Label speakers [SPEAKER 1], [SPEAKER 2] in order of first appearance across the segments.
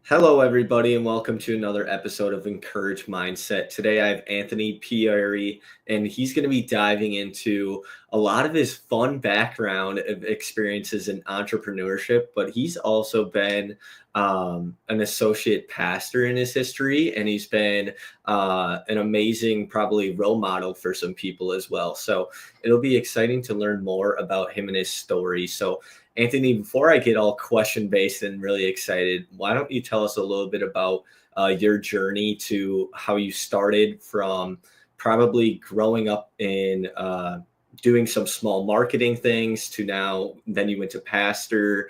[SPEAKER 1] Hello, everybody, and welcome to another episode of Encourage Mindset. Today, I have Anthony Pierri, and he's going to be diving into a lot of his fun background of experiences in entrepreneurship. But he's also been an associate pastor in his history, and he's been an amazing, probably role model for some people as well. So it'll be exciting to learn more about him and his story. So Anthony, before I get all question based and really excited, why don't you tell us a little bit about your journey to how you started from probably growing up in doing some small marketing things to now, then you went to pastor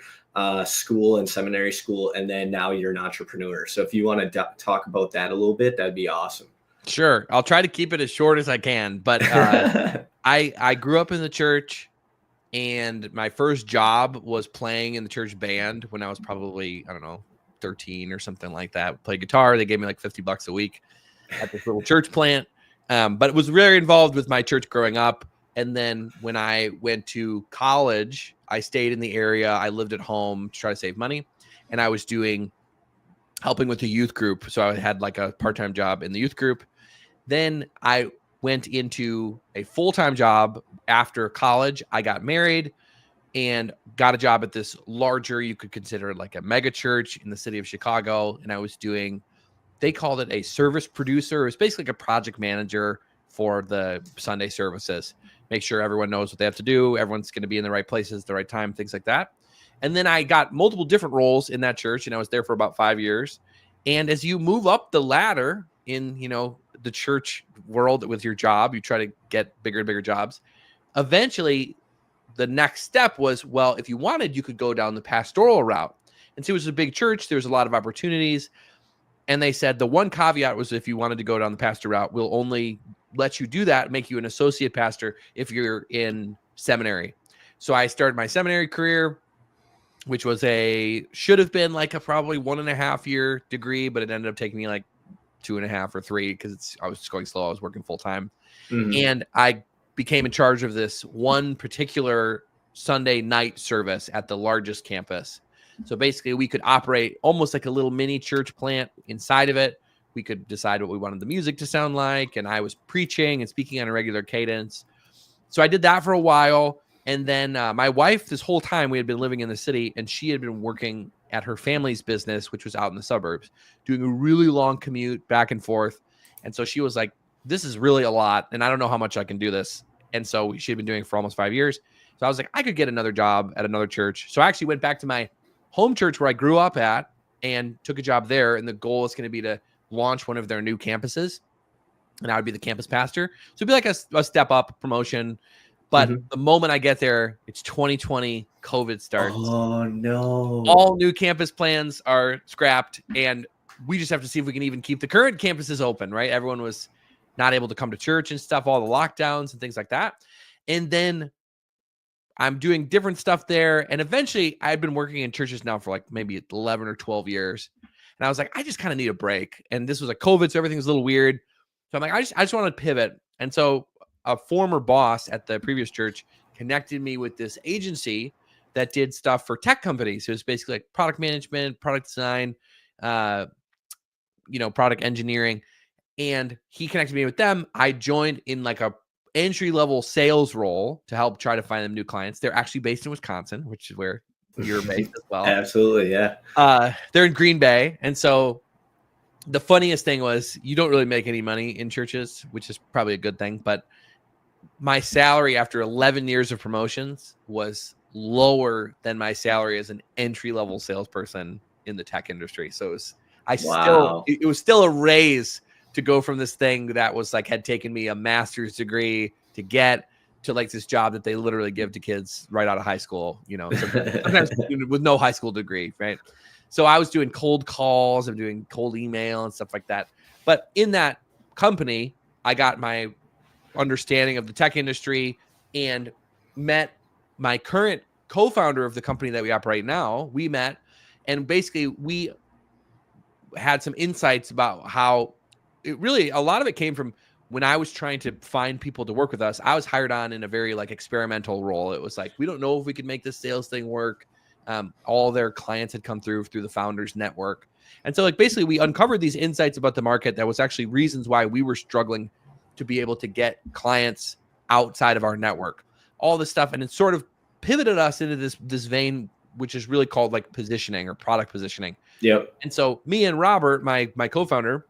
[SPEAKER 1] school and seminary school, and then now you're an entrepreneur. So if you want to talk about that a little bit, that'd be awesome.
[SPEAKER 2] Sure. I'll try to keep it as short as I can, but I grew up in the church. And my first job was playing in the church band when I was probably, 13 or something like that. Played guitar. They gave me like $50 a week at this little church plant. But it was really involved with my church growing up. And then when I went to college, I stayed in the area. I lived at home to try to save money. And I was helping with the youth group. So I had like a part-time job in the youth group. Then I went into a full-time job after college. I got married and got a job at this larger, you could consider like a mega church in the city of Chicago. And I was they called it a service producer. It was basically like a project manager for the Sunday services. Make sure everyone knows what they have to do. Everyone's going to be in the right places, the right time, things like that. And then I got multiple different roles in that church, and I was there for about 5 years. And as you move up the ladder in, the church world with your job, you try to get bigger and bigger jobs. Eventually, the next step was, well, if you wanted, you could go down the pastoral route. And so it was a big church. There was a lot of opportunities. And they said the one caveat was if you wanted to go down the pastor route, we'll only let you do that, make you an associate pastor if you're in seminary. So I started my seminary career, which was should have been like a probably 1.5 year degree, but it ended up taking me like 2.5 or 3 because I was just going slow. I was working full time. Mm-hmm. And I became in charge of this one particular Sunday night service at the largest campus. So basically we could operate almost like a little mini church plant inside of it. We could decide what we wanted the music to sound like. And I was preaching and speaking on a regular cadence. So I did that for a while. And then my wife, this whole time we had been living in the city, and she had been working at her family's business, which was out in the suburbs, doing a really long commute back and forth. And so she was like, this is really a lot, and I don't know how much I can do this. And so she had been doing it for almost 5 years. So I was like, I could get another job at another church. So I actually went back to my home church where I grew up at and took a job there. And the goal is going to be to launch one of their new campuses. And I would be the campus pastor. So it'd be like a step up promotion. But the moment I get there, it's 2020, COVID starts.
[SPEAKER 1] Oh, no.
[SPEAKER 2] All new campus plans are scrapped, and we just have to see if we can even keep the current campuses open, right? Everyone was not able to come to church and stuff, all the lockdowns and things like that. And then I'm doing different stuff there. And eventually, I've been working in churches now for like maybe 11 or 12 years. And I was like, I just kind of need a break. And this was like COVID, so everything was a little weird. So I'm like, I just want to pivot. And so a former boss at the previous church connected me with this agency that did stuff for tech companies. So it was basically like product management, product design, product engineering. And he connected me with them. I joined in like a entry-level sales role to help try to find them new clients. They're actually based in Wisconsin, which is where you're based as well.
[SPEAKER 1] Absolutely, yeah.
[SPEAKER 2] They're in Green Bay. And so the funniest thing was you don't really make any money in churches, which is probably a good thing. But my salary after 11 years of promotions was lower than my salary as an entry-level salesperson in the tech industry. So it was still a raise to go from this thing that was like had taken me a master's degree to get to like this job that they literally give to kids right out of high school, sometimes with no high school degree, right? So I was doing cold calls, I'm doing cold email and stuff like that. But in that company, I got my understanding of the tech industry and met my current co-founder of the company that we operate now. We met, and basically we had some insights about how a lot of it came from when I was trying to find people to work with us. I was hired on in a very like experimental role. It was like, we don't know if we could make this sales thing work. All their clients had come through the founders network. And so like basically we uncovered these insights about the market that was actually reasons why we were struggling to be able to get clients outside of our network, all this stuff. And it sort of pivoted us into this vein, which is really called like positioning or product positioning.
[SPEAKER 1] Yep.
[SPEAKER 2] And so me and Robert, my co-founder,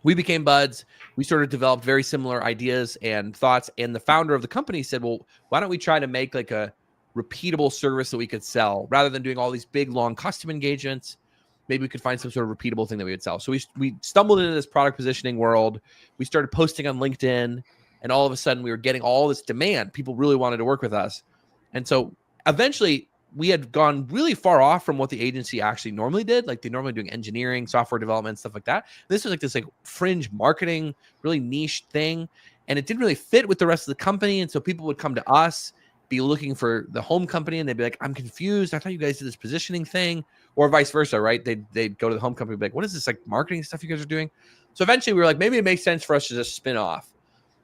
[SPEAKER 2] we became buds. We sort of developed very similar ideas and thoughts. And the founder of the company said, well, why don't we try to make like a repeatable service that we could sell rather than doing all these big, long custom engagements? Maybe we could find some sort of repeatable thing that we would sell. So we stumbled into this product positioning world. We started posting on LinkedIn, and all of a sudden we were getting all this demand. People really wanted to work with us. And so eventually we had gone really far off from what the agency actually normally did. Like they normally doing engineering, software development, stuff like that. This was like this like fringe marketing, really niche thing. And it didn't really fit with the rest of the company. And so people would come to us, be looking for the home company, and they'd be like, I'm confused. I thought you guys did this positioning thing, or vice versa, right? They'd go to the home company and be like, what is this like marketing stuff you guys are doing? So eventually we were like, maybe it makes sense for us to just spin off.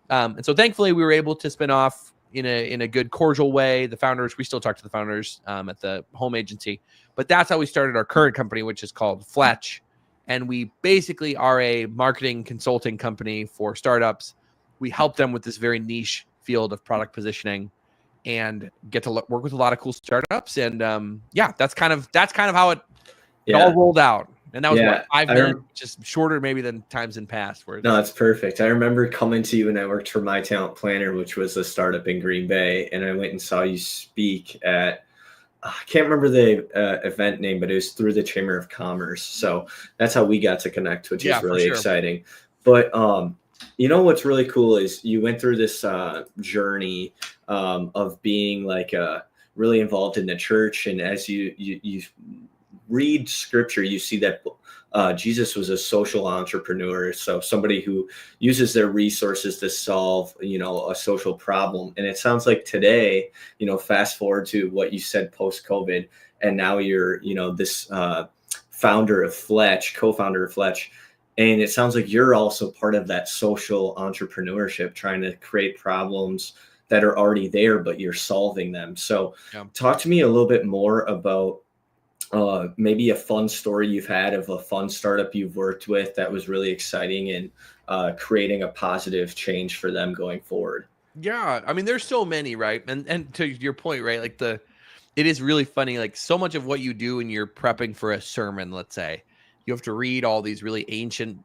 [SPEAKER 2] And so thankfully we were able to spin off in a good cordial way. The founders, we still talk to the founders at the home agency, but that's how we started our current company, which is called Fletch. And we basically are a marketing consulting company for startups. We help them with this very niche field of product positioning and get to work with a lot of cool startups. And that's kind of how it all rolled out. And that was what, 5 minutes, just shorter maybe than times in past.
[SPEAKER 1] No, that's perfect. I remember coming to you when I worked for My Talent Planner, which was a startup in Green Bay. And I went and saw you speak at, I can't remember the event name, but it was through the Chamber of Commerce. So that's how we got to connect, which is really exciting. But you know what's really cool is you went through this journey of being like really involved in the church. And as you read scripture, you see that Jesus was a social entrepreneur. So somebody who uses their resources to solve, a social problem. And it sounds like today, fast forward to what you said post-COVID, and now you're, this founder of Fletch, co-founder of Fletch. And it sounds like you're also part of that social entrepreneurship, trying to create problems that are already there, but you're solving them. So talk to me a little bit more about maybe a fun story you've had of a fun startup you've worked with that was really exciting and creating a positive change for them going forward.
[SPEAKER 2] Yeah. I mean, there's so many, right? And to your point, right? Like it is really funny. Like so much of what you do when you're prepping for a sermon, let's say, you have to read all these really ancient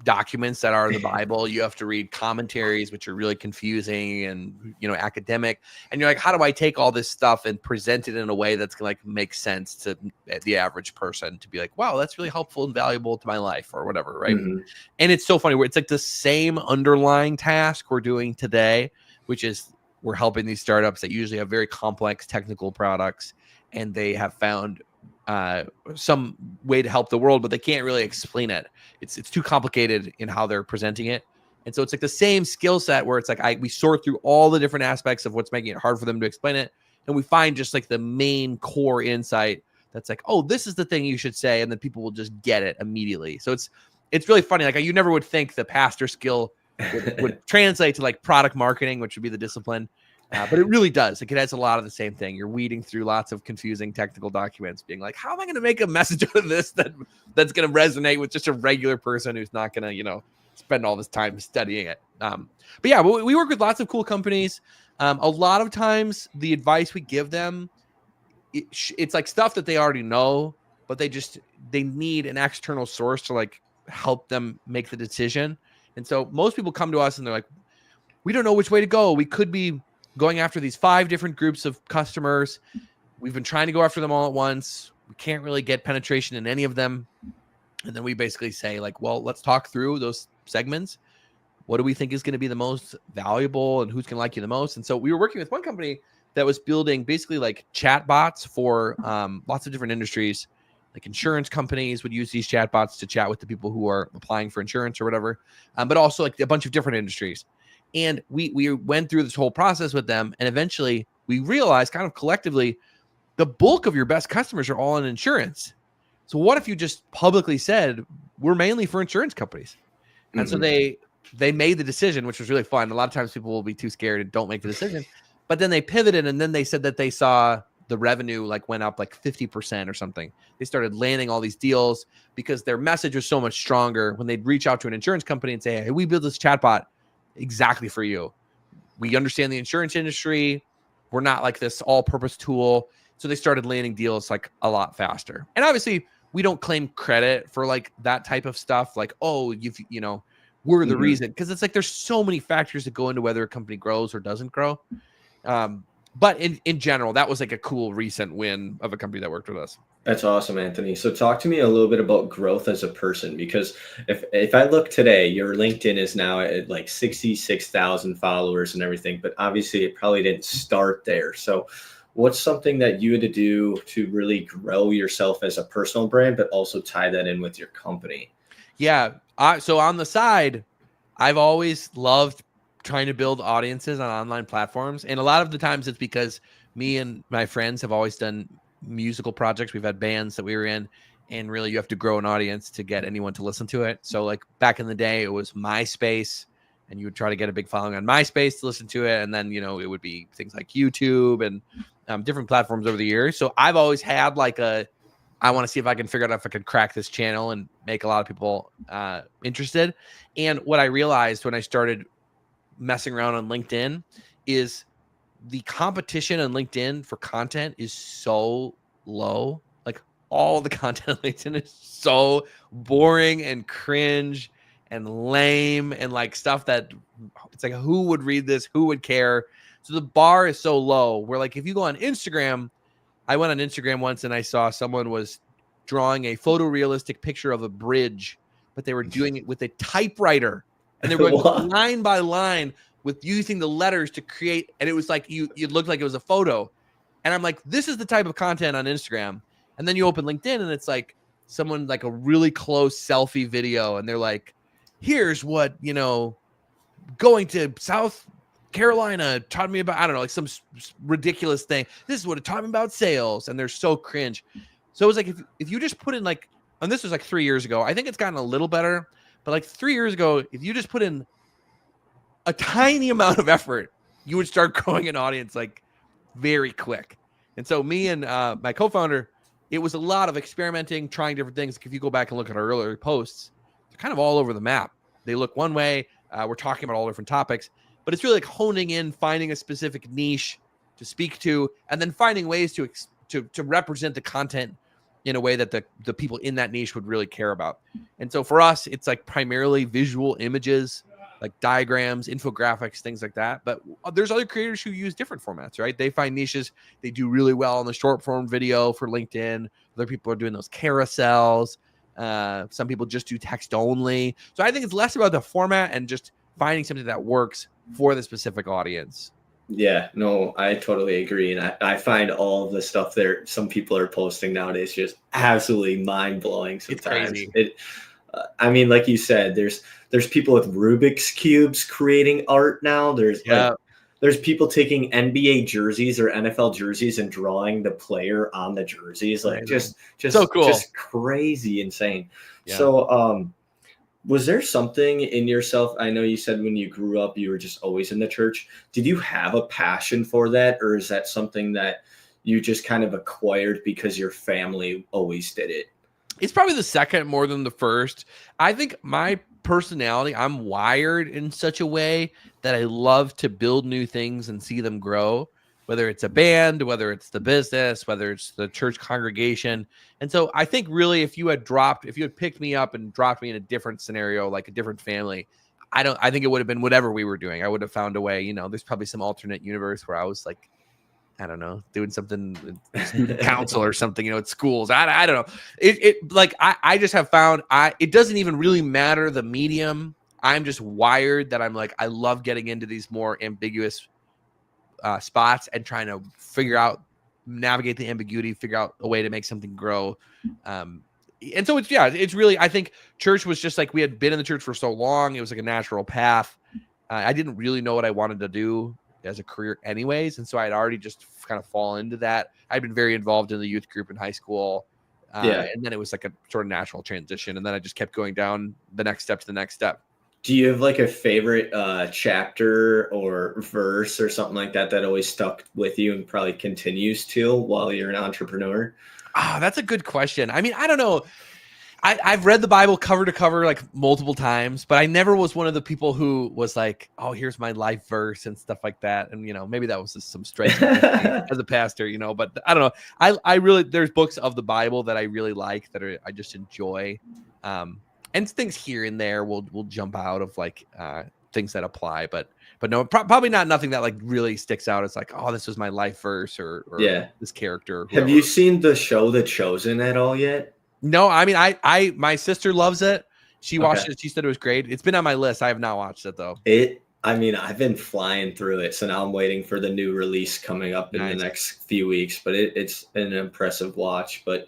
[SPEAKER 2] documents that are the Bible. You have to read commentaries, which are really confusing and, academic. And you're like, how do I take all this stuff and present it in a way that's going to make sense to the average person to be like, wow, that's really helpful and valuable to my life or whatever. Right. Mm-hmm. And it's so funny where it's like the same underlying task we're doing today, which is we're helping these startups that usually have very complex technical products, and they have found some way to help the world, but they can't really explain it. It's too complicated in how they're presenting it. And so it's like the same skill set where it's like we sort through all the different aspects of what's making it hard for them to explain it. And we find just like the main core insight that's like, oh, this is the thing you should say. And then people will just get it immediately. So it's really funny. Like you never would think the pastor skill would translate to like product marketing, which would be the discipline. But it really does. Like it has a lot of the same thing. You're weeding through lots of confusing technical documents, being like, how am I going to make a message out of this that's going to resonate with just a regular person who's not going to, spend all this time studying it. But yeah, we work with lots of cool companies. A lot of times the advice we give them, it's like stuff that they already know, but they need an external source to like help them make the decision. And so most people come to us and they're like, we don't know which way to go. We could be going after these 5 different groups of customers. We've been trying to go after them all at once. We can't really get penetration in any of them. And then we basically say like, well, let's talk through those segments. What do we think is going to be the most valuable and who's going to like you the most? And so we were working with one company that was building basically like chat bots for lots of different industries. Like insurance companies would use these chat bots to chat with the people who are applying for insurance or whatever, but also like a bunch of different industries. And we went through this whole process with them. And eventually we realized kind of collectively, the bulk of your best customers are all in insurance. So what if you just publicly said, we're mainly for insurance companies? And so they made the decision, which was really fun. A lot of times people will be too scared and don't make the decision. But then they pivoted, and then they said that they saw the revenue like went up like 50% or something. They started landing all these deals because their message was so much stronger when they'd reach out to an insurance company and say, hey, we built this chatbot exactly for you. We understand the insurance industry. We're not like this all-purpose tool. So they started landing deals like a lot faster. And obviously, we don't claim credit for like that type of stuff. Like, oh, you know, we're the reason. Because it's like there's so many factors that go into whether a company grows or doesn't grow. But in general, that was like a cool recent win of a company that worked with us.
[SPEAKER 1] That's awesome, Anthony. So talk to me a little bit about growth as a person, because if I look today, your LinkedIn is now at like 66,000 followers and everything, but obviously it probably didn't start there. So what's something that you had to do to really grow yourself as a personal brand, but also tie that in with your company?
[SPEAKER 2] Yeah. So on the side, I've always loved trying to build audiences on online platforms. And a lot of the times it's because me and my friends have always done musical projects. We've had bands that we were in, and really you have to grow an audience to get anyone to listen to it. So like back in the day, it was MySpace, and you would try to get a big following on MySpace to listen to it. And then, you know, it would be things like YouTube and different platforms over the years. So I've always had like I want to see if I can figure out if I could crack this channel and make a lot of people interested. And what I realized when I started messing around on LinkedIn is the competition on LinkedIn for content is so low. Like all the content on LinkedIn is so boring and cringe and lame and like stuff that it's like, who would read this? Who would care? So the bar is so low where like if you go on Instagram, I went on Instagram once and I saw someone was drawing a photorealistic picture of a bridge, but they were doing it with a typewriter and they were going line by line with using the letters to create. And it was like, it looked like it was a photo. And I'm like, this is the type of content on Instagram. And then you open LinkedIn and it's like someone like a really close selfie video. And they're like, here's what, you know, going to South Carolina taught me about, I don't know, like some ridiculous thing. This is what it taught me about sales. And they're so cringe. So it was like, if you just put in like, and this was like 3 years ago, I think it's gotten a little better, but like 3 years ago, if you just put in a tiny amount of effort, you would start growing an audience like very quick. And so me and my co-founder, it was a lot of experimenting, trying different things. If you go back and look at our earlier posts, they're kind of all over the map. They look one way. We're talking about all different topics, but it's really like honing in, finding a specific niche to speak to, and then finding ways to represent the content in a way that the people in that niche would really care about. And so for us, it's like primarily visual images, like diagrams, infographics, things like that. But there's other creators who use different formats, right? They find niches. They do really well on the short form video for LinkedIn. Other people are doing those carousels. Some people just do text only. So I think it's less about the format and just finding something that works for the specific audience.
[SPEAKER 1] Yeah, no, I totally agree. And I find all of the stuff there some people are posting nowadays just absolutely mind-blowing sometimes.
[SPEAKER 2] It's crazy.
[SPEAKER 1] I mean, like you said, there's people with Rubik's cubes creating art now. There's people taking NBA jerseys or NFL jerseys and drawing the player on the jerseys, like just
[SPEAKER 2] so cool,
[SPEAKER 1] just crazy, insane.
[SPEAKER 2] Yeah.
[SPEAKER 1] So, was there something in yourself? I know you said when you grew up, you were just always in the church. Did you have a passion for that, or is that something that you just kind of acquired because your family always did it?
[SPEAKER 2] It's probably the second more than the first. I think my personality, I'm wired in such a way that I love to build new things and see them grow, whether it's a band, whether it's the business, whether it's the church congregation. And so I think really if you had picked me up and dropped me in a different scenario, like a different family, I think it would have been whatever we were doing. I would have found a way, you know, there's probably some alternate universe where I was like, I don't know, doing something student council or something, you know, at schools. I don't know. I just have found it doesn't even really matter the medium. I'm just wired that I'm like, I love getting into these more ambiguous spots and trying to navigate the ambiguity, figure out a way to make something grow. And so it's really, I think church was just like, we had been in the church for so long. It was like a natural path. I didn't really know what I wanted to do as a career anyways. And so I'd already just kind of fallen into that. I'd been very involved in the youth group in high school. And then it was like a sort of natural transition. And then I just kept going down the next step to the next step.
[SPEAKER 1] Do you have like a favorite chapter or verse or something like that that always stuck with you and probably continues to while you're an entrepreneur?
[SPEAKER 2] That's a good question. I mean, I don't know. I've read the Bible cover to cover like multiple times, but I never was one of the people who was like, oh, here's my life verse and stuff like that. And, maybe that was just some strength as a pastor, but I don't know. I really, there's books of the Bible that I really like I just enjoy. And things here and there will jump out of like things that apply, but no, probably not nothing that like really sticks out. It's like, oh, this was my life verse or
[SPEAKER 1] Yeah.
[SPEAKER 2] this character.
[SPEAKER 1] Have you seen the show The Chosen at all yet?
[SPEAKER 2] No, I mean, my sister loves it. She watched
[SPEAKER 1] Okay.
[SPEAKER 2] it. She said it was great. It's been on my list. I have not watched it though.
[SPEAKER 1] I mean, I've been flying through it, so now I'm waiting for the new release coming up in the
[SPEAKER 2] Nice.
[SPEAKER 1] next few weeks. But it's an impressive watch. But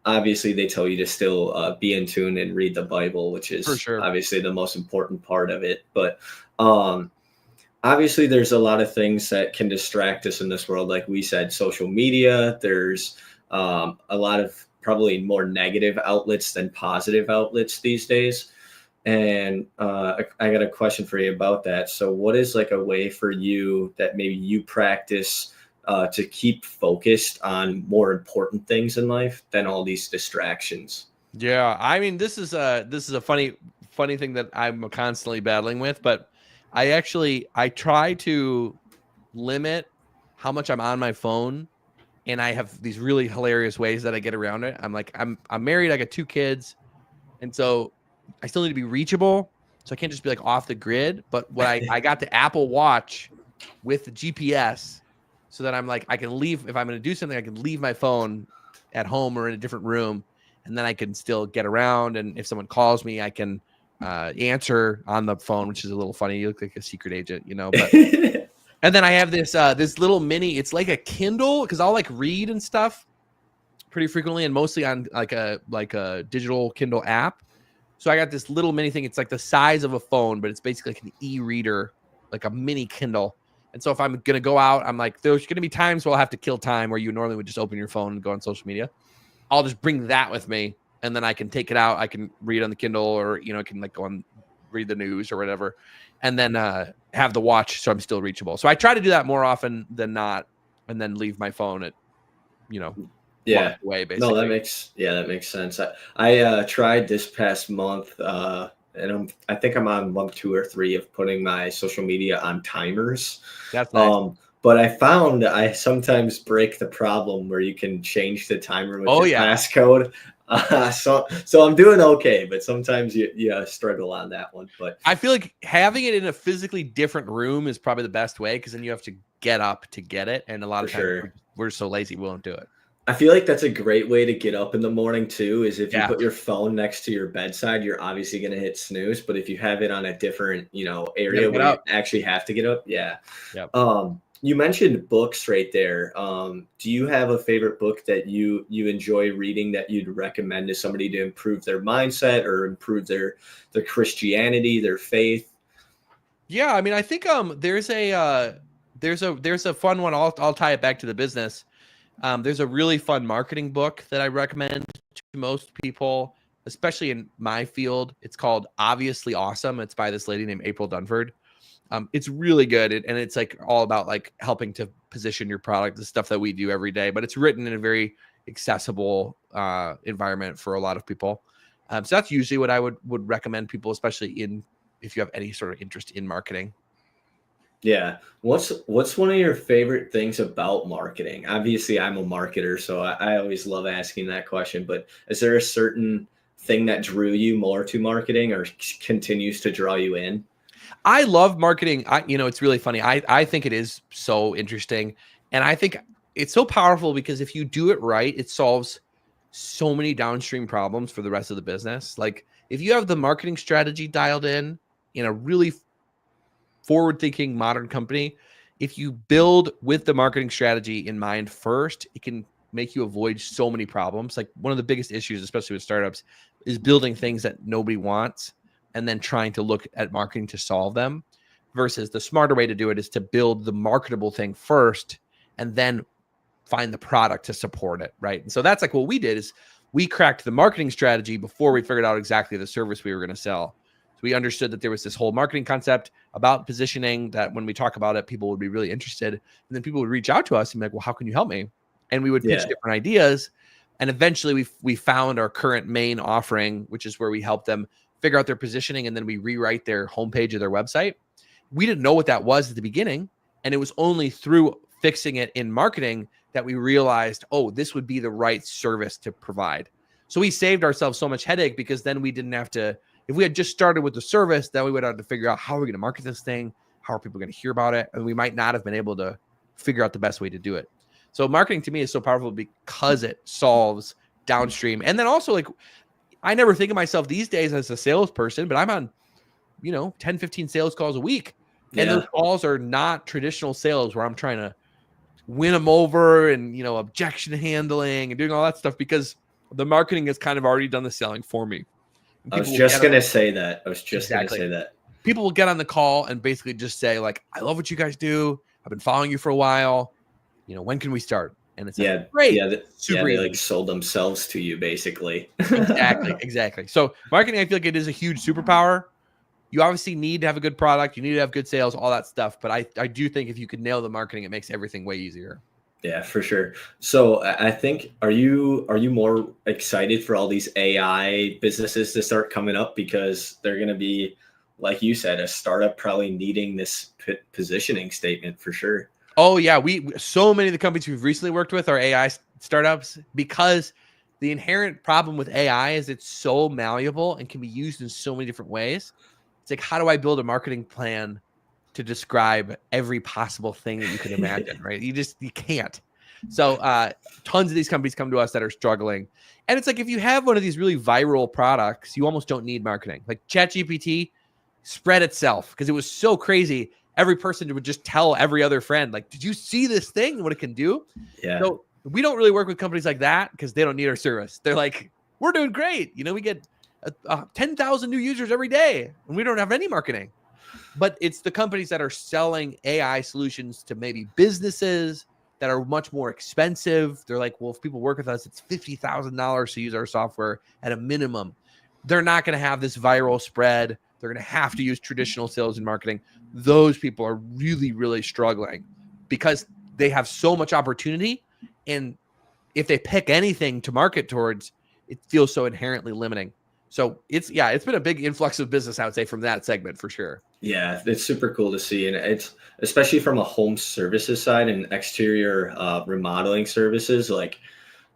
[SPEAKER 1] obviously, they tell you to still be in tune and read the Bible, which
[SPEAKER 2] For
[SPEAKER 1] is
[SPEAKER 2] sure.
[SPEAKER 1] obviously the most important part of it. But obviously, there's a lot of things that can distract us in this world. Like we said, social media. There's a lot of probably more negative outlets than positive outlets these days. And I got a question for you about that. So, what is like a way for you that maybe you practice to keep focused on more important things in life than all these distractions?
[SPEAKER 2] Yeah, I mean, this is a funny thing that I'm constantly battling with, but I try to limit how much I'm on my phone, and I have these really hilarious ways that I get around it. I'm married, I got 2 kids, and so I still need to be reachable. So I can't just be like off the grid. But what I got the Apple Watch with the GPS, so that I'm like, I can leave if I'm going to do something, I can leave my phone at home or in a different room, and then I can still get around. And if someone calls me, I can answer on the phone, which is a little funny. You look like a secret agent, but. And then I have this little mini. It's like a Kindle because I'll like read and stuff pretty frequently, and mostly on like a digital Kindle app. So I got this little mini thing. It's like the size of a phone, but it's basically like an e-reader, like a mini Kindle. And so if I'm going to go out, I'm like, there's going to be times where I'll have to kill time where you normally would just open your phone and go on social media. I'll just bring that with me, and then I can take it out. I can read on the Kindle, or, I can like go on, read the news or whatever, and then have the watch so I'm still reachable. So I try to do that more often than not, and then leave my phone at,
[SPEAKER 1] Yeah.
[SPEAKER 2] away,
[SPEAKER 1] No,
[SPEAKER 2] basically.
[SPEAKER 1] that makes sense. I tried this past month, and I think I'm on month 2 or 3 of putting my social media on timers.
[SPEAKER 2] That's nice.
[SPEAKER 1] But I found I sometimes break the problem where you can change the timer with your passcode. So I'm doing okay, but sometimes you struggle on that one. But
[SPEAKER 2] I feel like having it in a physically different room is probably the best way, because then you have to get up to get it, and a lot of times we're so lazy we won't do it.
[SPEAKER 1] I feel like that's a great way to get up in the morning too, is if you put your phone next to your bedside, you're obviously going to hit snooze. But if you have it on a different, area where you actually have to get up. Yeah.
[SPEAKER 2] Yep.
[SPEAKER 1] You mentioned books right there. Do you have a favorite book that you enjoy reading that you'd recommend to somebody to improve their mindset or improve their Christianity, their faith?
[SPEAKER 2] Yeah. I mean, I think there's a fun one. I'll tie it back to the business. There's a really fun marketing book that I recommend to most people, especially in my field. It's called Obviously Awesome. It's by this lady named April Dunford. It's really good. And it's like all about like helping to position your product, the stuff that we do every day, but it's written in a very accessible environment for a lot of people. So that's usually what I would recommend people, especially if you have any sort of interest in marketing.
[SPEAKER 1] Yeah. What's one of your favorite things about marketing? Obviously, I'm a marketer, so I always love asking that question. But is there a certain thing that drew you more to marketing or continues to draw you in?
[SPEAKER 2] I love marketing. It's really funny. I think it is so interesting. And I think it's so powerful because if you do it right, it solves so many downstream problems for the rest of the business. Like if you have the marketing strategy dialed in a really forward-thinking modern company, if you build with the marketing strategy in mind first, it can make you avoid so many problems. Like one of the biggest issues, especially with startups, is building things that nobody wants and then trying to look at marketing to solve them, versus the smarter way to do it is to build the marketable thing first and then find the product to support it, right? And so that's like what we did is we cracked the marketing strategy before we figured out exactly the service we were going to sell. So we understood that there was this whole marketing concept about positioning that when we talk about it, people would be really interested. And then people would reach out to us and be like, well, how can you help me? And we would pitch different ideas. And eventually we found our current main offering, which is where we help them figure out their positioning. And then we rewrite their homepage of their website. We didn't know what that was at the beginning. And it was only through fixing it in marketing that we realized, oh, this would be the right service to provide. So we saved ourselves so much headache because then we didn't have to, if we had just started with the service, then we would have to figure out how are we going to market this thing? How are people going to hear about it? And we might not have been able to figure out the best way to do it. So marketing to me is so powerful because it solves downstream. And then also, like, I never think of myself these days as a salesperson, but I'm on, 10, 15 sales calls a week. And those calls are not traditional sales where I'm trying to win them over and, objection handling and doing all that stuff because the marketing has kind of already done the selling for me.
[SPEAKER 1] I was just going to say that.
[SPEAKER 2] People will get on the call and basically just say, like, I love what you guys do. I've been following you for a while. When can we start? And it's like, great.
[SPEAKER 1] They like sold themselves to you, basically.
[SPEAKER 2] Exactly. So marketing, I feel like it is a huge superpower. You obviously need to have a good product. You need to have good sales, all that stuff. But I do think if you could nail the marketing, it makes everything way easier.
[SPEAKER 1] Yeah, for sure. So I think, are you more excited for all these AI businesses to start coming up because they're going to be, like you said, a startup probably needing this positioning statement for sure.
[SPEAKER 2] Oh yeah. So many of the companies we've recently worked with are AI startups because the inherent problem with AI is it's so malleable and can be used in so many different ways. It's like, how do I build a marketing plan to describe every possible thing that you can imagine, right? You can't. So tons of these companies come to us that are struggling. And it's like, if you have one of these really viral products, you almost don't need marketing. Like ChatGPT spread itself because it was so crazy. Every person would just tell every other friend, like, did you see this thing, what it can do?
[SPEAKER 1] Yeah.
[SPEAKER 2] So we don't really work with companies like that because they don't need our service. They're like, we're doing great. We get 10,000 new users every day and we don't have any marketing. But it's the companies that are selling AI solutions to maybe businesses that are much more expensive. They're like, well, if people work with us, it's $50,000 to use our software at a minimum. They're not going to have this viral spread. They're going to have to use traditional sales and marketing. Those people are really, really struggling because they have so much opportunity. And if they pick anything to market towards, it feels so inherently limiting. So it's been a big influx of business, I would say, from that segment for sure.
[SPEAKER 1] Yeah, it's super cool to see. And it's especially from a home services side and exterior remodeling services. Like,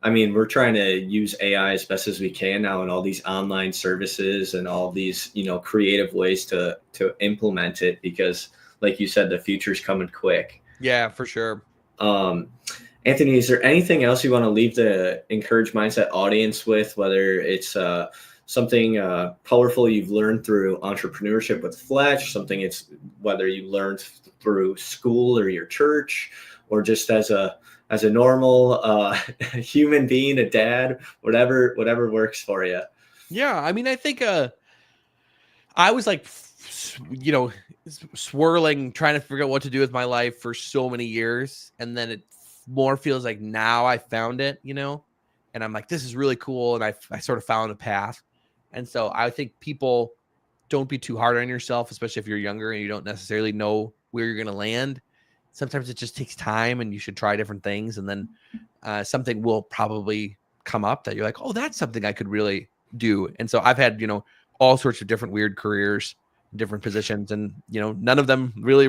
[SPEAKER 1] I mean, we're trying to use AI as best as we can now in all these online services and all these, creative ways to implement it because, like you said, the future's coming quick.
[SPEAKER 2] Yeah, for sure.
[SPEAKER 1] Anthony, is there anything else you want to leave the Encourage Mindset audience with, whether it's something powerful you've learned through entrepreneurship with Fletch, something whether you learned through school or your church, or just as a normal human being, a dad, whatever works for you?
[SPEAKER 2] Yeah, I mean, I think I was like, swirling, trying to figure out what to do with my life for so many years, and then it more feels like now I found it, and I'm like, this is really cool, and I sort of found a path. And so I think people don't be too hard on yourself, especially if you're younger and you don't necessarily know where you're going to land. Sometimes it just takes time and you should try different things. And then something will probably come up that you're like, oh, that's something I could really do. And so I've had, all sorts of different weird careers, different positions, and, none of them really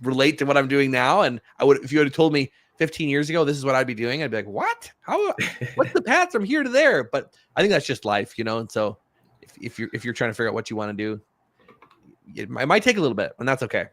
[SPEAKER 2] relate to what I'm doing now. And if you had told me 15 years ago, this is what I'd be doing, I'd be like, what? What's the path from here to there? But I think that's just life, and so if you're trying to figure out what you want to do, it might take a little bit, and that's okay.